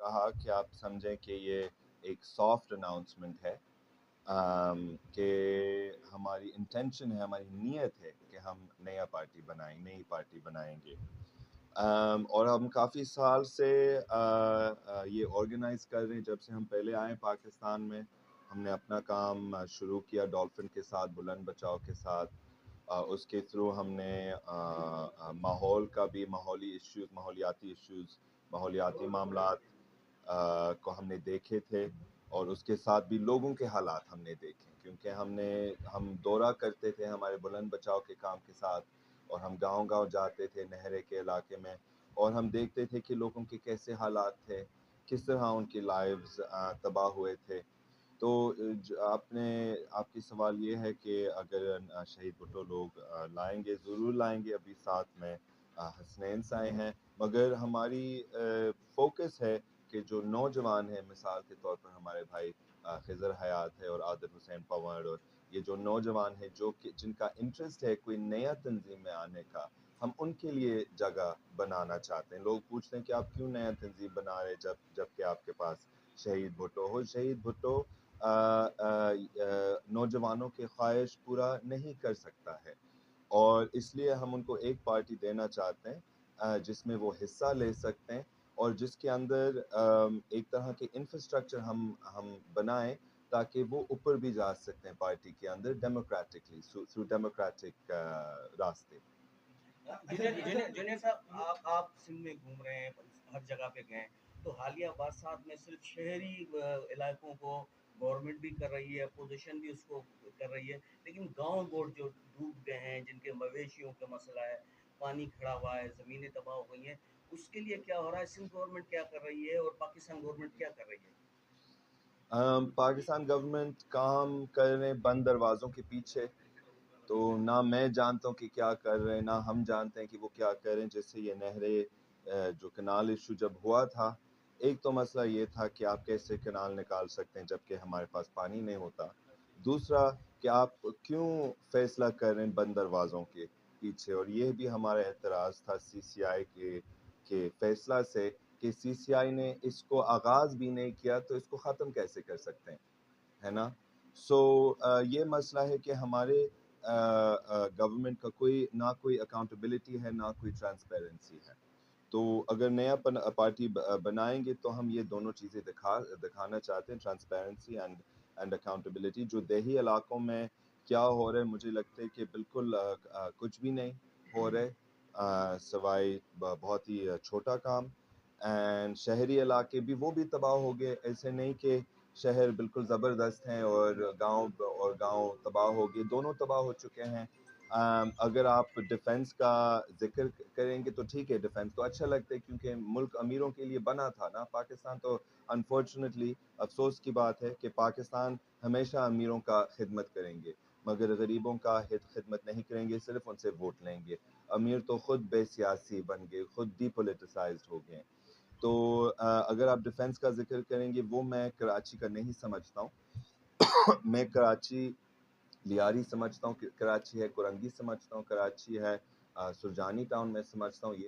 رہا کہ آپ سمجھیں کہ یہ ایک سافٹ اناؤنسمنٹ ہے، کہ ہماری انٹینشن ہے، ہماری نیت ہے کہ ہم نئی پارٹی بنائیں گے، اور ہم کافی سال سے یہ آرگنائز کر رہے ہیں۔ جب سے ہم پہلے آئے پاکستان میں، ہم نے اپنا کام شروع کیا ڈولفن کے ساتھ، بلند بچاؤ کے ساتھ۔ اس کے تھرو ہم نے ماحول کا بھی، ماحولیاتی ایشوز، ماحولیاتی معاملات کو ہم نے دیکھے تھے، اور اس کے ساتھ بھی لوگوں کے حالات ہم نے دیکھے، کیونکہ ہم دورہ کرتے تھے ہمارے بلند بچاؤ کے کام کے ساتھ، اور ہم گاؤں گاؤں جاتے تھے نہرے کے علاقے میں، اور ہم دیکھتے تھے کہ لوگوں کے کیسے حالات تھے، کس طرح ان کی لائفز تباہ ہوئے تھے۔ تو آپ کی سوال یہ ہے کہ اگر شہید بھٹو لوگ لائیں گے، ضرور لائیں گے۔ ابھی ساتھ میں حسنین سائیں ہیں، مگر ہماری فوکس ہے کہ جو نوجوان ہیں، مثال کے طور پر ہمارے بھائی خضر حیات ہے اور عادل حسین پوار، اور یہ جو نوجوان ہیں جن کا انٹرسٹ ہے کوئی نیا تنظیم میں آنے کا، ہم ان کے لیے جگہ بنانا چاہتے ہیں۔ لوگ پوچھتے ہیں کہ آپ کیوں نیا تنظیم بنا رہے جب کہ آپ کے پاس شہید بھٹو ہو۔ شہید بھٹو نوجوانوں کے خواہش پورا نہیں کر سکتا ہے، اور اس لیے ہم ان کو ایک پارٹی دینا چاہتے ہیں جس میں وہ حصہ لے سکتے ہیں، اور جس کے اندر ایک طرح کے انفراسٹرکچر ہم بنائیں تاکہ وہ اوپر بھی جا سکتے ہیں پارٹی کے اندر ڈیموکریٹکلی، تھرو ڈیموکریٹک راستے۔ جنید صاحب، آپ سندھ میں گھوم رہے ہیں، ہر جگہ پہ گئے، تو حالیہ برسات میں صرف شہری علاقوں کو گورنمنٹ بھی کر رہی ہے، اپوزیشن بھی اس کو کر رہی ہے، لیکن گاؤں گوٹ جو ڈوب گئے ہیں، جن کے مویشیوں کا مسئلہ ہے، پانی کھڑا ہوا ہے، زمینیں تباہ ہو گئی ہیں، اس کے لیے کیا ہو رہا ہے؟ سندھ گورنمنٹ کیا کر رہی ہے اور پاکستان گورنمنٹ کیا کر رہی ہے؟ پاکستان گورنمنٹ کام کر رہے ہیں بند دروازوں کے پیچھے، تو نہ میں جانتا ہوں کہ کیا کر رہے ہیں، نہ ہم جانتے ہیں کہ وہ کیا کر رہے ہیں۔ جیسے یہ نہریں جو کنال ایشو جب ہوا تھا، ایک تو مسئلہ یہ تھا کہ آپ کیسے کنال نکال سکتے ہیں جبکہ ہمارے پاس پانی نہیں ہوتا، دوسرا کہ آپ کیوں فیصلہ کر رہے ہیں بند دروازوں کے پیچھے، اور یہ بھی ہمارا اعتراض تھا سی سی آئی کے فیصلہ سے، کہ سی سی آئی نے اس کو آغاز بھی نہیں کیا تو اس کو ختم کیسے کر سکتے ہیں، ہے نا؟ سو یہ مسئلہ ہے کہ ہمارے گورنمنٹ کا نہ کوئی اکاؤنٹیبلٹی ہے، نہ کوئی ٹرانسپیرنسی ہے۔ تو اگر نیا پارٹی بنائیں گے تو ہم یہ دونوں چیزیں دکھانا چاہتے ہیں، ٹرانسپیرنسی اینڈ اکاؤنٹیبلٹی۔ جو دیہی علاقوں میں کیا ہو رہا ہے، مجھے لگتا ہے کہ بالکل کچھ بھی نہیں ہو رہا ہے، سوائے بہت ہی چھوٹا کام، اینڈ شہری علاقے بھی وہ بھی تباہ ہو گئے۔ ایسے نہیں کہ شہر بالکل زبردست ہیں اور گاؤں تباہ ہو گئے، دونوں تباہ ہو چکے ہیں۔ اگر آپ ڈیفنس کا ذکر کریں گے تو ٹھیک ہے، ڈیفنس تو اچھا لگتا ہے کیونکہ ملک امیروں کے لیے بنا تھا نا پاکستان۔ تو انفارچونیٹلی افسوس کی بات ہے کہ پاکستان ہمیشہ امیروں کا خدمت کریں گے مگر غریبوں کا خدمت نہیں کریں گے، صرف ان سے ووٹ لیں گے۔ امیر تو خود بے سیاسی بن گئے، خود ڈی پولیٹیسائزڈ ہو گئے۔ تو اگر آپ ڈیفنس کا ذکر کریں گے، وہ میں کراچی کا نہیں سمجھتا ہوں۔ میں کراچی لیاری سمجھتا ہوں، کراچی ہے کرنگی سمجھتا ہوں، کراچی ہے سرجانی ٹاؤن میں سمجھتا ہوں۔ یہ